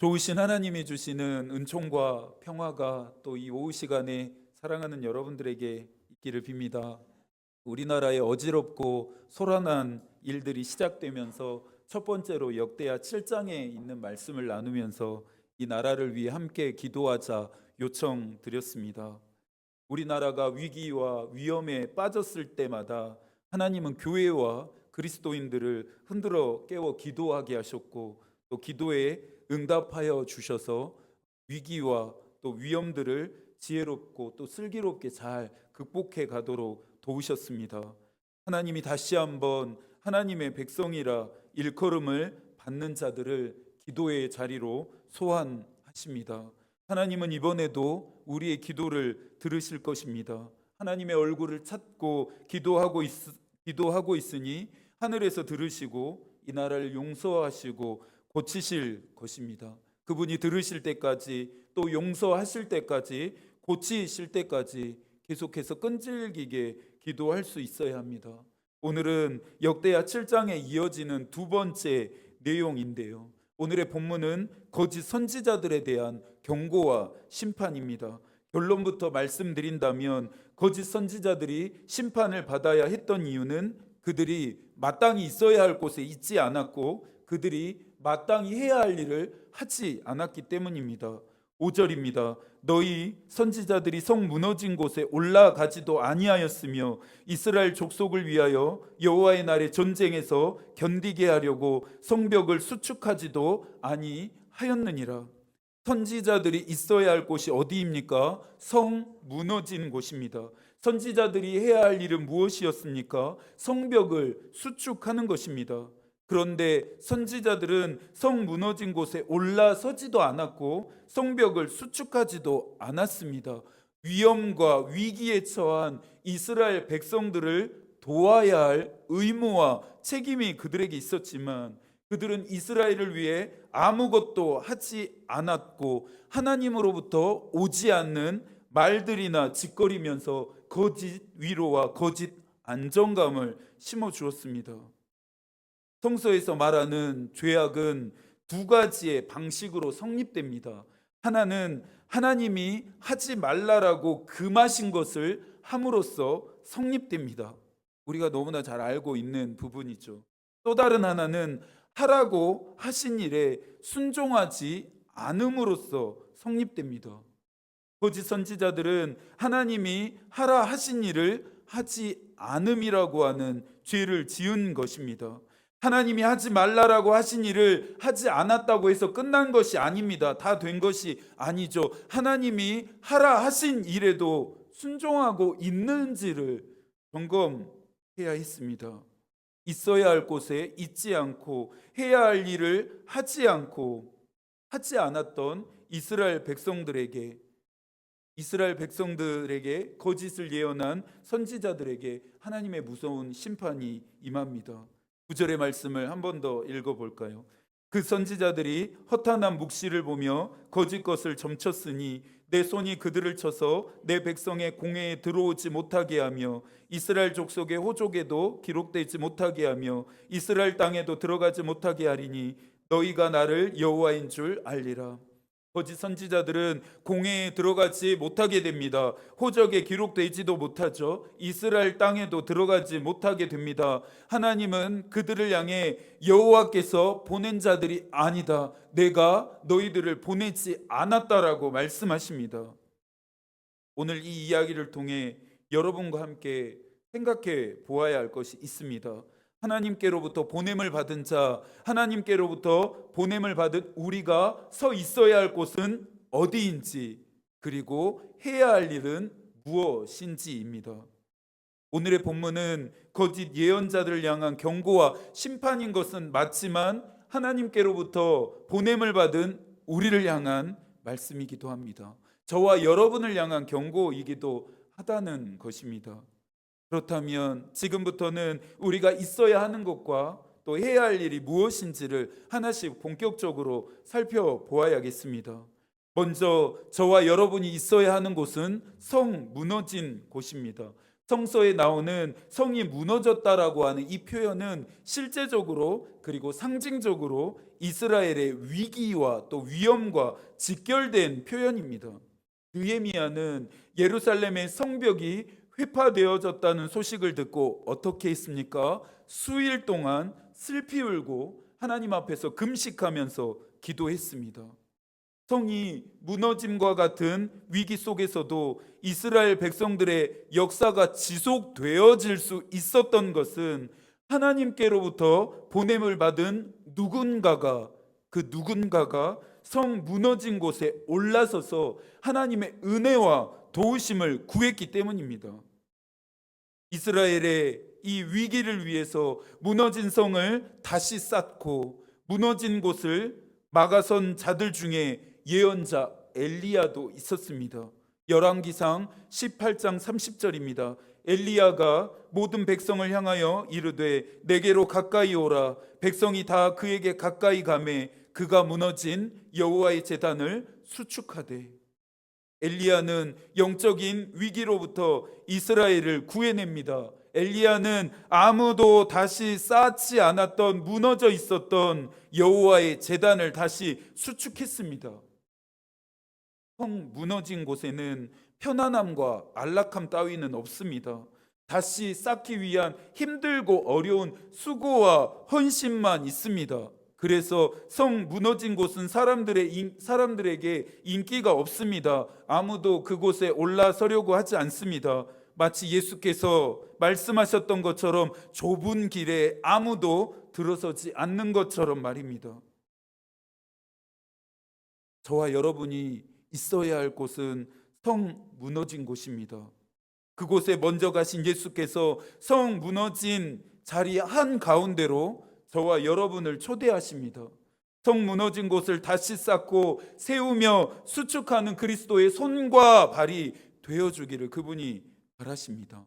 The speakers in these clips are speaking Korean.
좋으신 하나님이 주시는 은총과 평화가 또 이 오후 시간에 사랑하는 여러분들에게 있기를 빕니다. 우리나라의 어지럽고 소란한 일들이 시작되면서 첫 번째로 역대하 7장에 있는 말씀을 나누면서 이 나라를 위해 함께 기도하자 요청드렸습니다. 우리나라가 위기와 위험에 빠졌을 때마다 하나님은 교회와 그리스도인들을 흔들어 깨워 기도하게 하셨고, 또 기도에 응답하여 주셔서 위기와 또 위험들을 지혜롭고 또 슬기롭게 잘 극복해 가도록 도우셨습니다. 하나님이 다시 한번 하나님의 백성이라 일컬음을 받는 자들을 기도의 자리로 소환하십니다. 하나님은 이번에도 우리의 기도를 들으실 것입니다. 하나님의 얼굴을 찾고 기도하고 있으니 하늘에서 들으시고 이 나라를 용서하시고 고치실 것입니다. 그분이 들으실 때까지, 또 용서하실 때까지, 고치실 때까지 계속해서 끈질기게 기도할 수 있어야 합니다. 오늘은 역대하 7장에 이어지는 두 번째 내용인데요, 오늘의 본문은 거짓 선지자들에 대한 경고와 심판입니다. 결론부터 말씀드린다면, 거짓 선지자들이 심판을 받아야 했던 이유는 그들이 마땅히 있어야 할 곳에 있지 않았고, 그들이 마땅히 해야 할 일을 하지 않았기 때문입니다. 5절입니다. 너희 선지자들이 성 무너진 곳에 올라가지도 아니하였으며 이스라엘 족속을 위하여 여호와의 날에 전쟁에서 견디게 하려고 성벽을 수축하지도 아니하였느니라. 선지자들이 있어야 할 곳이 어디입니까? 성 무너진 곳입니다. 선지자들이 해야 할 일은 무엇이었습니까? 성벽을 수축하는 것입니다. 그런데 선지자들은 성 무너진 곳에 올라서지도 않았고 성벽을 수축하지도 않았습니다. 위험과 위기에 처한 이스라엘 백성들을 도와야 할 의무와 책임이 그들에게 있었지만, 그들은 이스라엘을 위해 아무것도 하지 않았고 하나님으로부터 오지 않는 말들이나 짓거리면서 거짓 위로와 거짓 안정감을 심어 주었습니다. 성서에서 말하는 죄악은 두 가지의 방식으로 성립됩니다. 하나는 하나님이 하지 말라라고 금하신 것을 함으로써 성립됩니다. 우리가 너무나 잘 알고 있는 부분이죠. 또 다른 하나는 하라고 하신 일에 순종하지 않음으로써 성립됩니다. 거짓 선지자들은 하나님이 하라 하신 일을 하지 않음이라고 하는 죄를 지은 것입니다. 하나님이 하지 말라라고 하신 일을 하지 않았다고 해서 끝난 것이 아닙니다. 다 된 것이 아니죠. 하나님이 하라 하신 일에도 순종하고 있는지를 점검해야 했습니다. 있어야 할 곳에 있지 않고 해야 할 일을 하지 않았던 이스라엘 백성들에게 거짓을 예언한 선지자들에게 하나님의 무서운 심판이 임합니다. 9절의 말씀을 한 번 더 읽어볼까요? 그 선지자들이 허탄한 묵시를 보며 거짓 것을 점쳤으니 내 손이 그들을 쳐서 내 백성의 공회에 들어오지 못하게 하며 이스라엘 족속의 호족에도 기록되지 못하게 하며 이스라엘 땅에도 들어가지 못하게 하리니 너희가 나를 여호와인 줄 알리라. 거짓 선지자들은 공회에 들어가지 못하게 됩니다. 호적에 기록되지도 못하죠. 이스라엘 땅에도 들어가지 못하게 됩니다. 하나님은 그들을 향해 여호와께서 보낸 자들이 아니다, 내가 너희들을 보내지 않았다라고 말씀하십니다. 오늘 이 이야기를 통해 여러분과 함께 생각해 보아야 할 것이 있습니다. 하나님께로부터 보냄을 받은 자, 하나님께로부터 보냄을 받은 우리가 서 있어야 할 곳은 어디인지, 그리고 해야 할 일은 무엇인지입니다. 오늘의 본문은 거짓 예언자들을 향한 경고와 심판인 것은 맞지만 하나님께로부터 보냄을 받은 우리를 향한 말씀이기도 합니다. 저와 여러분을 향한 경고이기도 하다는 것입니다. 그렇다면 지금부터는 우리가 있어야 하는 것과 또 해야 할 일이 무엇인지를 하나씩 본격적으로 살펴보아야겠습니다. 먼저 저와 여러분이 있어야 하는 곳은 성 무너진 곳입니다. 성서에 나오는 성이 무너졌다라고 하는 이 표현은 실제적으로 그리고 상징적으로 이스라엘의 위기와 또 위험과 직결된 표현입니다. 느헤미야는 예루살렘의 성벽이 회파되어졌다는 소식을 듣고 어떻게 했습니까? 수일 동안 슬피 울고 하나님 앞에서 금식하면서 기도했습니다. 성이 무너짐과 같은 위기 속에서도 이스라엘 백성들의 역사가 지속되어질 수 있었던 것은 하나님께로부터 보냄을 받은 그 누군가가 성 무너진 곳에 올라서서 하나님의 은혜와 도우심을 구했기 때문입니다. 이스라엘의 이 위기를 위해서 무너진 성을 다시 쌓고 무너진 곳을 막아선 자들 중에 예언자 엘리야도 있었습니다. 열왕기상 18장 30절입니다. 엘리야가 모든 백성을 향하여 이르되 내게로 가까이 오라. 백성이 다 그에게 가까이 가매 그가 무너진 여호와의 제단을 수축하되. 엘리야는 영적인 위기로부터 이스라엘을 구해냅니다. 엘리야는 아무도 다시 쌓지 않았던 무너져 있었던 여호와의 제단을 다시 수축했습니다. 성 무너진 곳에는 편안함과 안락함 따위는 없습니다. 다시 쌓기 위한 힘들고 어려운 수고와 헌신만 있습니다. 그래서 성 무너진 곳은 사람들에게 인기가 없습니다. 아무도 그곳에 올라서려고 하지 않습니다. 마치 예수께서 말씀하셨던 것처럼 좁은 길에 아무도 들어서지 않는 것처럼 말입니다. 저와 여러분이 있어야 할 곳은 성 무너진 곳입니다. 그곳에 먼저 가신 예수께서 성 무너진 자리 한가운데로 저와 여러분을 초대하십니다. 성 무너진 곳을 다시 쌓고 세우며 수축하는 그리스도의 손과 발이 되어주기를 그분이 바라십니다.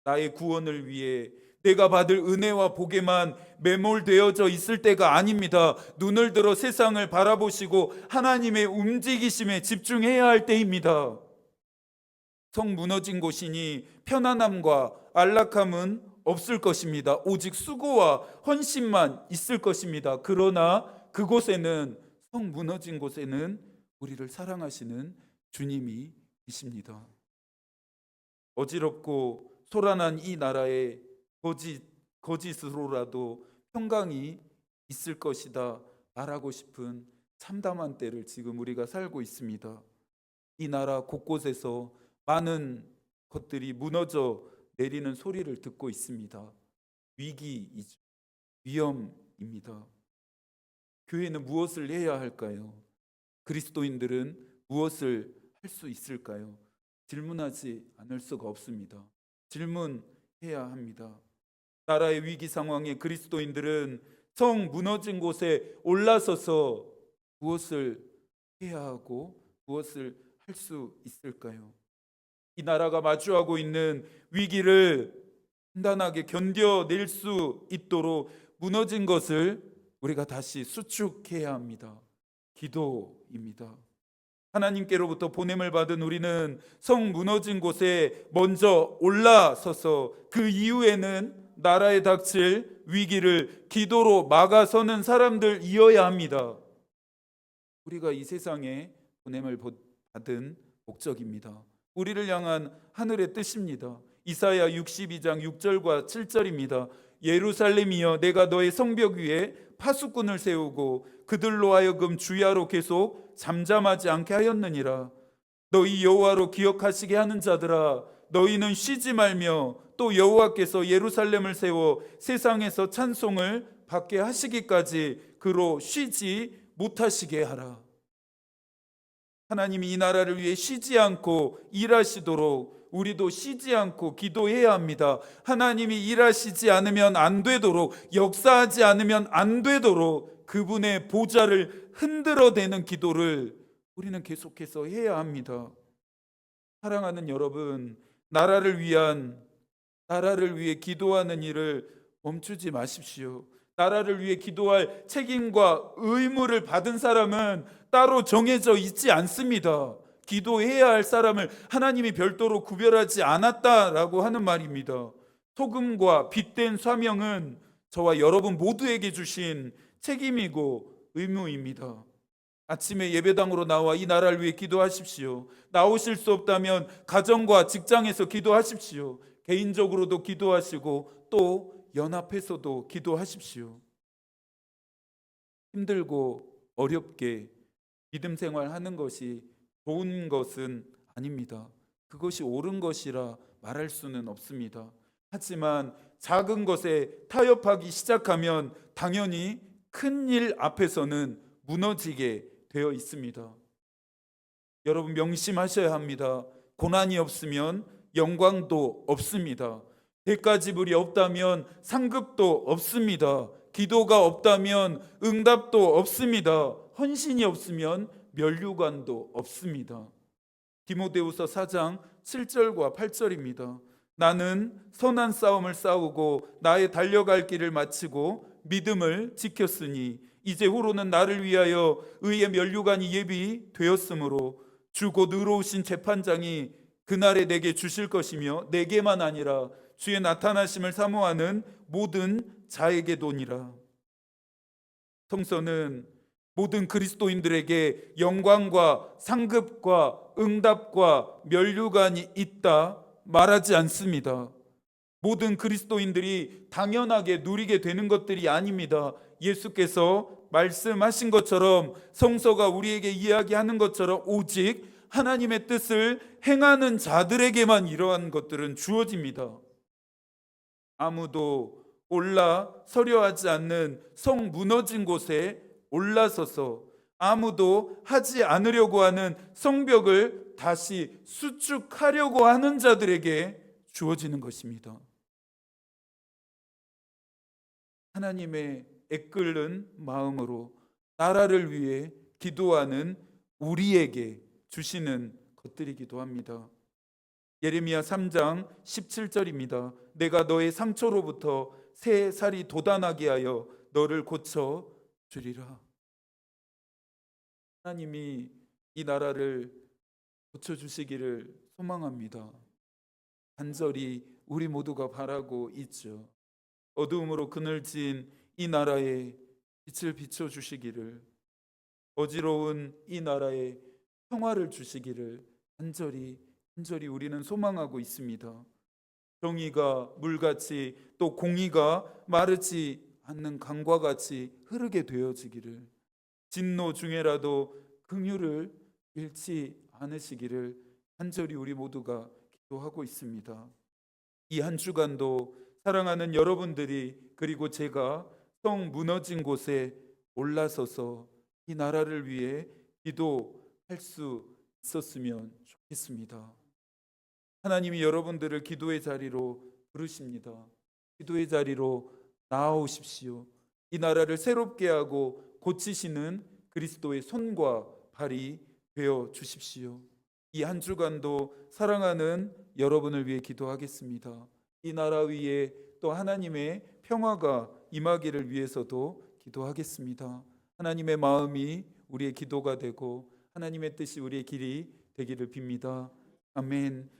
나의 구원을 위해 내가 받을 은혜와 복에만 매몰되어져 있을 때가 아닙니다. 눈을 들어 세상을 바라보시고 하나님의 움직이심에 집중해야 할 때입니다. 성 무너진 곳이니 편안함과 안락함은 없을 것입니다. 오직 수고와 헌신만 있을 것입니다. 그러나 그곳에는, 성 무너진 곳에는 우리를 사랑하시는 주님이 계십니다. 어지럽고 소란한 이 나라에 거짓으로라도 평강이 있을 것이다 말하고 싶은 참담한 때를 지금 우리가 살고 있습니다. 이 나라 곳곳에서 많은 것들이 무너져 내리는 소리를 듣고 있습니다. 위기이죠. 위험입니다. 교회는 무엇을 해야 할까요? 그리스도인들은 무엇을 할 수 있을까요? 질문하지 않을 수가 없습니다. 질문해야 합니다. 나라의 위기 상황에 그리스도인들은 성 무너진 곳에 올라서서 무엇을 해야 하고 무엇을 할 수 있을까요? 이 나라가 마주하고 있는 위기를 단단하게 견뎌낼 수 있도록 무너진 것을 우리가 다시 수축해야 합니다. 기도입니다. 하나님께로부터 보냄을 받은 우리는 성 무너진 곳에 먼저 올라서서 그 이후에는 나라에 닥칠 위기를 기도로 막아서는 사람들이어야 합니다. 우리가 이 세상에 보냄을 받은 목적입니다. 우리를 향한 하늘의 뜻입니다. 이사야 62장 6절과 7절입니다. 예루살렘이여 내가 너의 성벽 위에 파수꾼을 세우고 그들로 하여금 주야로 계속 잠잠하지 않게 하였느니라. 너희 여호와로 기억하시게 하는 자들아 너희는 쉬지 말며 또 여호와께서 예루살렘을 세워 세상에서 찬송을 받게 하시기까지 그로 쉬지 못하시게 하라. 하나님이 이 나라를 위해 쉬지 않고 일하시도록 우리도 쉬지 않고 기도해야 합니다. 하나님이 일하시지 않으면 안 되도록, 역사하지 않으면 안 되도록 그분의 보좌를 흔들어대는 기도를 우리는 계속해서 해야 합니다. 사랑하는 여러분, 나라를 위해 기도하는 일을 멈추지 마십시오. 나라를 위해 기도할 책임과 의무를 받은 사람은 따로 정해져 있지 않습니다. 기도해야 할 사람을 하나님이 별도로 구별하지 않았다라고 하는 말입니다. 소금과 빛된 사명은 저와 여러분 모두에게 주신 책임이고 의무입니다. 아침에 예배당으로 나와 이 나라를 위해 기도하십시오. 나오실 수 없다면 가정과 직장에서 기도하십시오. 개인적으로도 기도하시고 또 연합해서도 기도하십시오. 힘들고 어렵게 믿음 생활하는 것이 좋은 것은 아닙니다. 그것이 옳은 것이라 말할 수는 없습니다. 하지만 작은 것에 타협하기 시작하면 당연히 큰 일 앞에서는 무너지게 되어 있습니다. 여러분 명심하셔야 합니다. 고난이 없으면 영광도 없습니다. 대가지불이 없다면 상급도 없습니다. 기도가 없다면 응답도 없습니다. 헌신이 없으면 면류관도 없습니다. 디모데후서 4장 7절과 8절입니다. 나는 선한 싸움을 싸우고 나의 달려갈 길을 마치고 믿음을 지켰으니 이제 후로는 나를 위하여 의의 면류관이 예비되었으므로 주 곧 의로우신 재판장이 그날에 내게 주실 것이며 내게만 아니라 주의 나타나심을 사모하는 모든 자에게도니라. 성서는 모든 그리스도인들에게 영광과 상급과 응답과 면류관이 있다 말하지 않습니다. 모든 그리스도인들이 당연하게 누리게 되는 것들이 아닙니다. 예수께서 말씀하신 것처럼 성서가 우리에게 이야기하는 것처럼 오직 하나님의 뜻을 행하는 자들에게만 이러한 것들은 주어집니다. 아무도 올라서려 하지 않는 성 무너진 곳에 올라서서 아무도 하지 않으려고 하는 성벽을 다시 수축하려고 하는 자들에게 주어지는 것입니다. 하나님의 애끓는 마음으로 나라를 위해 기도하는 우리에게 주시는 것들이기도 합니다. 예레미야 3장 17절입니다. 내가 너의 상처로부터 새 살이 돋아나게 하여 너를 고쳐 주리라. 하나님이 이 나라를 고쳐주시기를 소망합니다. 간절히 우리 모두가 바라고 있죠. 어두움으로 그늘진 이 나라에 빛을 비춰주시기를, 어지러운 이 나라에 평화를 주시기를 간절히 우리는 소망하고 있습니다. 정의가 물같이 또 공의가 마르지 않는 강과 같이 흐르게 되어지기를, 진노 중에라도 긍휼을 잃지 않으시기를 간절히 우리 모두가 기도하고 있습니다. 이 한 주간도 사랑하는 여러분들이 그리고 제가 성 무너진 곳에 올라서서 이 나라를 위해 기도할 수 있었으면 좋겠습니다. 하나님이 여러분들을 기도의 자리로 부르십니다. 기도의 자리로 나아오십시오. 이 나라를 새롭게 하고 고치시는 그리스도의 손과 발이 되어 주십시오. 이 한 주간도 사랑하는 여러분을 위해 기도하겠습니다. 이 나라 위에 또 하나님의 평화가 임하기를 위해서도 기도하겠습니다. 하나님의 마음이 우리의 기도가 되고 하나님의 뜻이 우리의 길이 되기를 빕니다. 아멘.